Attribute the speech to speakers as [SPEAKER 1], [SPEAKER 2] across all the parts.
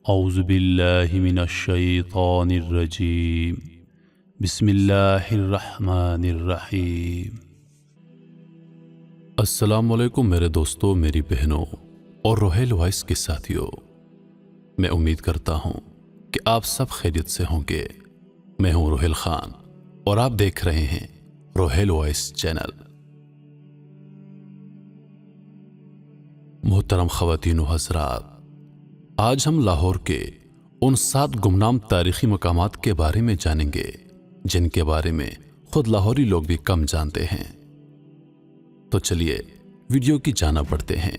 [SPEAKER 1] اعوذ باللہ من الشیطان الرجیم بسم اللہ الرحمن الرحیم۔ السلام علیکم میرے دوستوں، میری بہنوں اور روحیل وائس کے ساتھیوں، میں امید کرتا ہوں کہ آپ سب خیریت سے ہوں گے۔ میں ہوں روحیل خان اور آپ دیکھ رہے ہیں روحیل وائس چینل۔ محترم خواتین و حضرات، آج ہم لاہور کے ان 7 گمنام تاریخی مقامات کے بارے میں جانیں گے جن کے بارے میں خود لاہوری لوگ بھی کم جانتے ہیں۔ تو چلیے ویڈیو کی جانب بڑھتے ہیں۔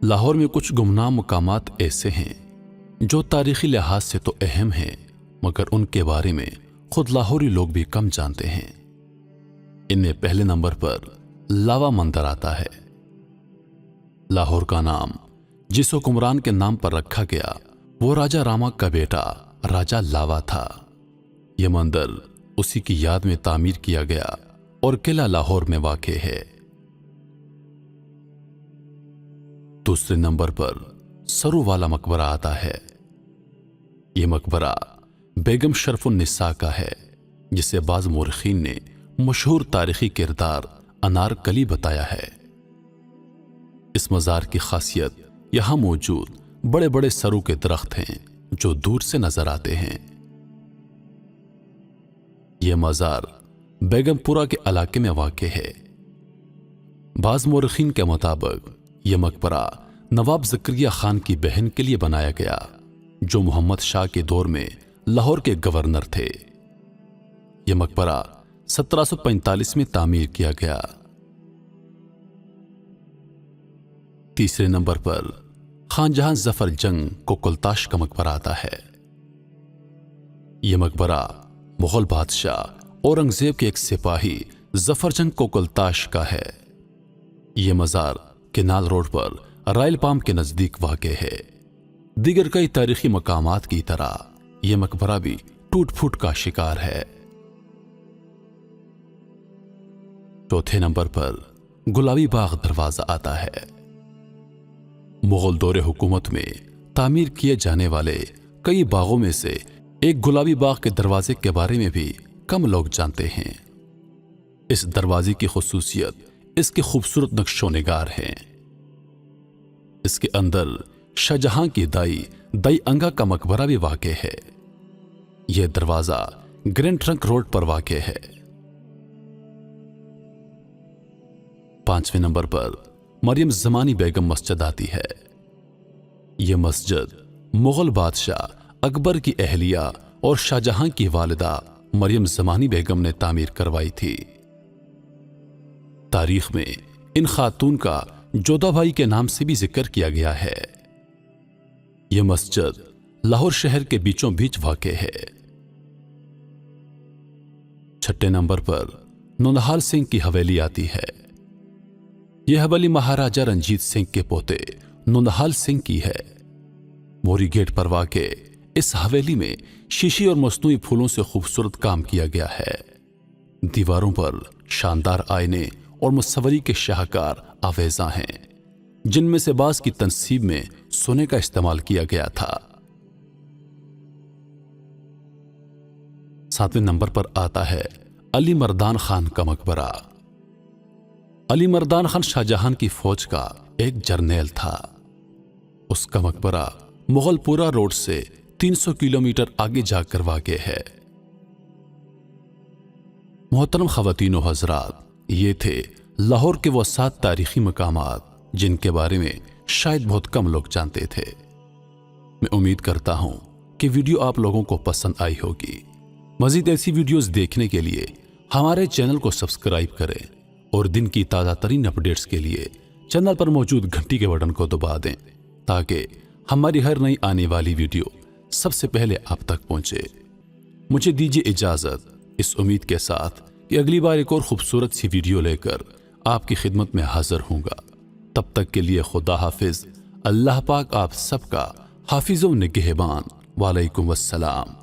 [SPEAKER 1] لاہور میں کچھ گمنام مقامات ایسے ہیں جو تاریخی لحاظ سے تو اہم ہیں، مگر ان کے بارے میں خود لاہوری لوگ بھی کم جانتے ہیں۔ ان میں پہلے نمبر پر لاوا مندر آتا ہے۔ لاہور کا نام جس حکمران کے نام پر رکھا گیا وہ راجہ راما کا بیٹا راجہ لاوا تھا۔ یہ مندر اسی کی یاد میں تعمیر کیا گیا اور قلعہ لاہور میں واقع ہے۔ دوسرے نمبر پر سرو والا مقبرہ آتا ہے۔ یہ مقبرہ بیگم شرف النساء کا ہے، جسے بعض مورخین نے مشہور تاریخی کردار انارکلی بتایا ہے۔ اس مزار کی خاصیت یہاں موجود بڑے بڑے سرو کے درخت ہیں جو دور سے نظر آتے ہیں۔ یہ مزار بیگم پورہ کے علاقے میں واقع ہے۔ بعض مورخین کے مطابق یہ مقبرہ نواب زکریا خان کی بہن کے لیے بنایا گیا، جو محمد شاہ کے دور میں لاہور کے گورنر تھے۔ یہ مقبرہ 1745 میں تعمیر کیا گیا۔ تیسرے نمبر پر خان جہاں ظفر جنگ کوکلتاش کا مقبرہ آتا ہے۔ یہ مقبرہ مغل بادشاہ اورنگزیب کے ایک سپاہی ظفر جنگ کوکلتاش کا ہے۔ یہ مزار کنال روڈ پر رائل پام کے نزدیک واقع ہے۔ دیگر کئی تاریخی مقامات کی طرح یہ مقبرہ بھی ٹوٹ پھوٹ کا شکار ہے۔ چوتھے نمبر پر گلابی باغ دروازہ آتا ہے۔ مغل دور حکومت میں تعمیر کیے جانے والے کئی باغوں میں سے ایک گلابی باغ کے دروازے کے بارے میں بھی کم لوگ جانتے ہیں۔ اس دروازے کی خصوصیت اس کے خوبصورت نقش و نگار ہیں۔ اس کے اندر شاہجہاں کی دائی انگا کا مقبرہ بھی واقع ہے۔ یہ دروازہ گرینڈ ٹرنک روڈ پر واقع ہے۔ پانچویں نمبر پر مریم زمانی بیگم مسجد آتی ہے۔ یہ مسجد مغل بادشاہ اکبر کی اہلیہ اور شاہجہاں کی والدہ مریم زمانی بیگم نے تعمیر کروائی تھی۔ تاریخ میں ان خاتون کا جودھا بائی کے نام سے بھی ذکر کیا گیا ہے۔ یہ مسجد لاہور شہر کے بیچوں بیچ واقع ہے۔ چھٹے نمبر پر نونہال سنگھ کی حویلی آتی ہے۔ یہ حویلی مہاراجہ رنجیت سنگھ کے پوتے نونہال سنگھ کی ہے۔ موری گیٹ پر واقع اس حویلی میں شیشی اور مصنوعی پھولوں سے خوبصورت کام کیا گیا ہے۔ دیواروں پر شاندار آئینے اور مصوری کے شاہکار آویزاں ہیں، جن میں سے بعض کی تنصیب میں سونے کا استعمال کیا گیا تھا۔ ساتویں نمبر پر آتا ہے علی مردان خان کا مقبرہ۔ علی مردان خان شاہجہاں کی فوج کا ایک جرنیل تھا۔ اس کا مقبرہ مغل پورہ روڈ سے 300 کلومیٹر آگے جا کر واقع ہے۔ محترم خواتین و حضرات، یہ تھے لاہور کے وہ 7 تاریخی مقامات جن کے بارے میں شاید بہت کم لوگ جانتے تھے۔ میں امید کرتا ہوں کہ ویڈیو آپ لوگوں کو پسند آئی ہوگی۔ مزید ایسی ویڈیوز دیکھنے کے لیے ہمارے چینل کو سبسکرائب کریں اور دن کی تازہ ترین اپڈیٹس کے لیے چینل پر موجود گھنٹی کے بٹن کو دبا دیں تاکہ ہماری ہر نئی آنے والی ویڈیو سب سے پہلے آپ تک پہنچے۔ مجھے دیجیے اجازت، اس امید کے ساتھ کہ اگلی بار ایک اور خوبصورت سی ویڈیو لے کر آپ کی خدمت میں حاضر ہوں گا۔ تب تک کے لیے خدا حافظ۔ اللہ پاک آپ سب کا حافظ و نگہبان۔ وعلیکم السلام۔